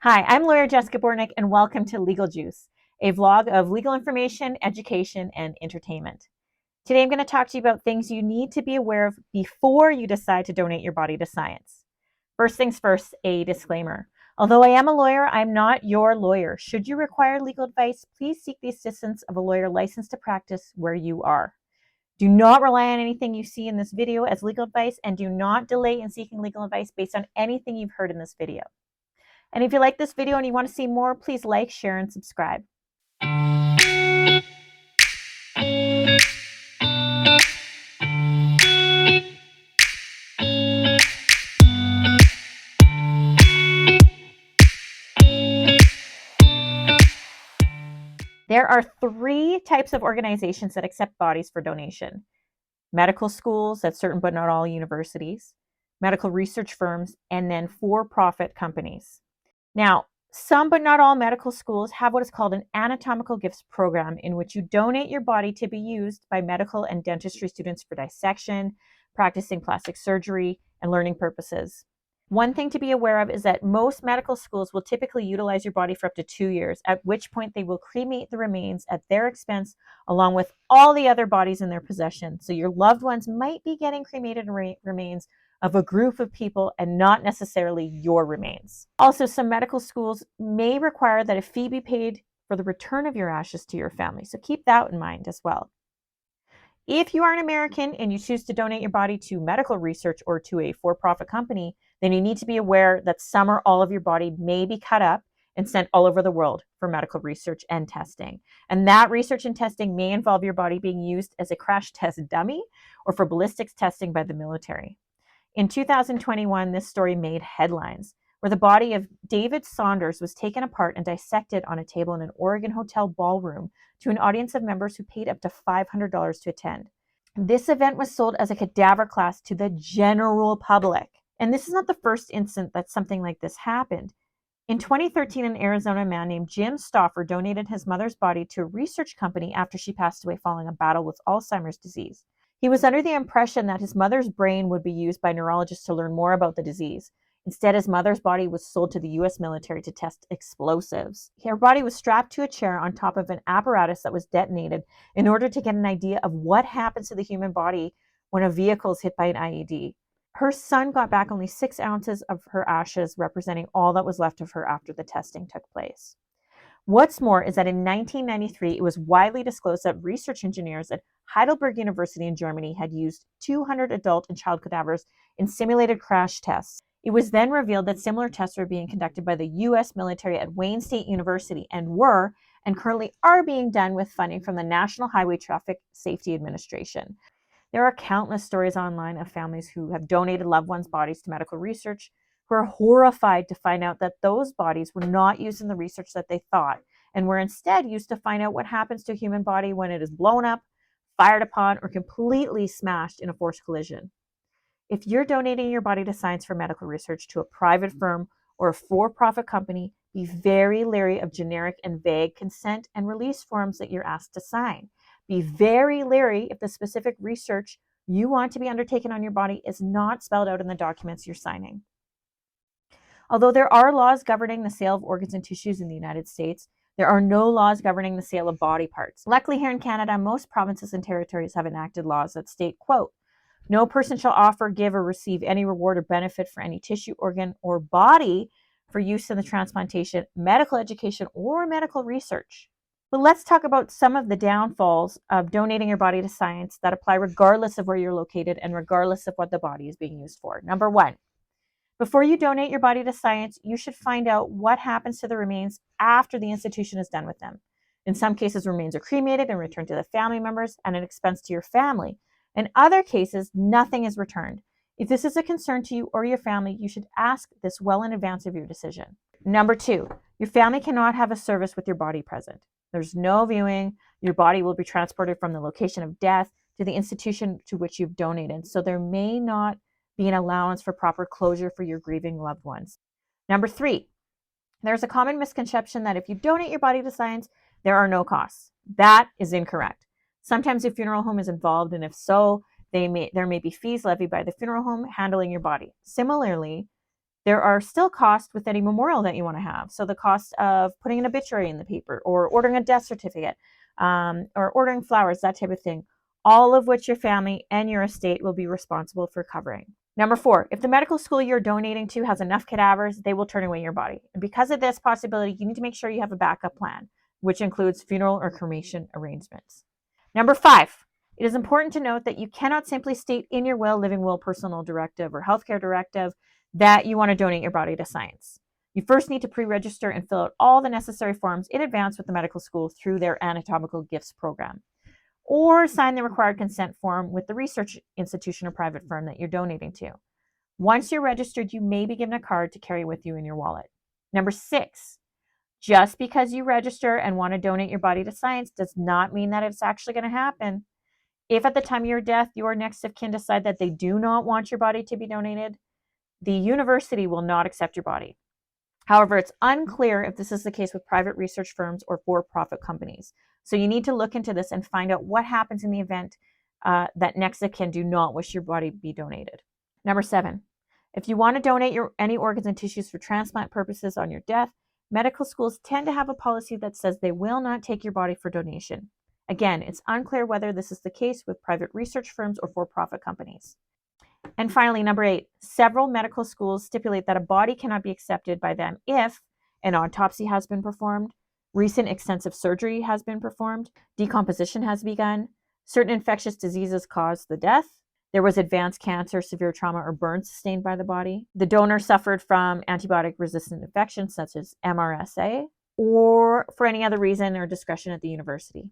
Hi, I'm lawyer Jessica Bornick, and welcome to Legal Juice, a vlog of legal information, education, and entertainment. Today I'm going to talk to you about things you need to be aware of before you decide to donate your body to science. First things first, a disclaimer. Although I am a lawyer, I'm not your lawyer. Should you require legal advice, please seek the assistance of a lawyer licensed to practice where you are. Do not rely on anything you see in this video as legal advice, and do not delay in seeking legal advice based on anything you've heard in this video. And if you like this video and you want to see more, please like, share, and subscribe. There are three types of organizations that accept bodies for donation: medical schools at certain but not all universities, medical research firms, and then for-profit companies. Now, some but not all medical schools have what is called an anatomical gifts program, in which you donate your body to be used by medical and dentistry students for dissection, practicing plastic surgery, and learning purposes. One thing to be aware of is that most medical schools will typically utilize your body for up to 2 years, at which point they will cremate the remains at their expense, along with all the other bodies in their possession. So your loved ones might be getting cremated remains of a group of people and not necessarily your remains. Also, some medical schools may require that a fee be paid for the return of your ashes to your family. So keep that in mind as well. If you are an American and you choose to donate your body to medical research or to a for-profit company, then you need to be aware that some or all of your body may be cut up and sent all over the world for medical research and testing. And that research and testing may involve your body being used as a crash test dummy or for ballistics testing by the military. In 2021, this story made headlines, where the body of David Saunders was taken apart and dissected on a table in an Oregon hotel ballroom to an audience of members who paid up to $500 to attend. This event was sold as a cadaver class to the general public. And this is not the first instance that something like this happened. In 2013, an Arizona man named Jim Stauffer donated his mother's body to a research company after she passed away following a battle with Alzheimer's disease. He was under the impression that his mother's brain would be used by neurologists to learn more about the disease. Instead, his mother's body was sold to the US military to test explosives. Her body was strapped to a chair on top of an apparatus that was detonated in order to get an idea of what happens to the human body when a vehicle is hit by an IED. Her son got back only 6 ounces of her ashes, representing all that was left of her after the testing took place. What's more is that in 1993, it was widely disclosed that research engineers at Heidelberg University in Germany had used 200 adult and child cadavers in simulated crash tests. It was then revealed that similar tests were being conducted by the US military at Wayne State University and currently are being done with funding from the National Highway Traffic Safety Administration. There are countless stories online of families who have donated loved ones' bodies to medical research who are horrified to find out that those bodies were not used in the research that they thought and were instead used to find out what happens to a human body when it is blown up, fired upon, or completely smashed in a forced collision. If you're donating your body to science for medical research to a private firm or a for-profit company, be very leery of generic and vague consent and release forms that you're asked to sign. Be very leery if the specific research you want to be undertaken on your body is not spelled out in the documents you're signing. Although there are laws governing the sale of organs and tissues in the United States, there are no laws governing the sale of body parts. Luckily, here in Canada, most provinces and territories have enacted laws that state, quote, "No person shall offer, give, or receive any reward or benefit for any tissue, organ, or body for use in the transplantation, medical education, or medical research." But let's talk about some of the downfalls of donating your body to science that apply regardless of where you're located and regardless of what the body is being used for. Number one, before you donate your body to science, you should find out what happens to the remains after the institution is done with them. In some cases, remains are cremated and returned to the family members at an expense to your family. In other cases, nothing is returned. If this is a concern to you or your family, you should ask this well in advance of your decision. Number two, your family cannot have a service with your body present. There's no viewing. Your body will be transported from the location of death to the institution to which you've donated. So there may not be an allowance for proper closure for your grieving loved ones. Number three, there's a common misconception that if you donate your body to science, there are no costs. That is incorrect. Sometimes a funeral home is involved, and if so, there may be fees levied by the funeral home handling your body. Similarly, There are still costs with any memorial that you want to have. So the cost of putting an obituary in the paper, or ordering a death certificate, or ordering flowers, that type of thing, all of which your family and your estate will be responsible for covering. Number 4, if the medical school you're donating to has enough cadavers, they will turn away your body. And because of this possibility, you need to make sure you have a backup plan, which includes funeral or cremation arrangements. Number 5, it is important to note that you cannot simply state in your will, living will, personal directive, or healthcare directive that you want to donate your body to science. You first need to pre-register and fill out all the necessary forms in advance with the medical school through their anatomical gifts program, or sign the required consent form with the research institution or private firm that you're donating to. Once you're registered, you may be given a card to carry with you in your wallet. Number 6, just because you register and want to donate your body to science does not mean that it's actually going to happen. If at the time of your death, your next of kin decide that they do not want your body to be donated, the university will not accept your body. However, it's unclear if this is the case with private research firms or for-profit companies. So you need to look into this and find out what happens in the event that next of kin do not wish your body be donated. Number 7, if you want to donate any organs and tissues for transplant purposes on your death, medical schools tend to have a policy that says they will not take your body for donation. Again, it's unclear whether this is the case with private research firms or for-profit companies. And finally, number 8, several medical schools stipulate that a body cannot be accepted by them if an autopsy has been performed, recent extensive surgery has been performed, decomposition has begun, certain infectious diseases caused the death, there was advanced cancer, severe trauma, or burn sustained by the body, the donor suffered from antibiotic-resistant infections such as MRSA, or for any other reason or discretion at the university.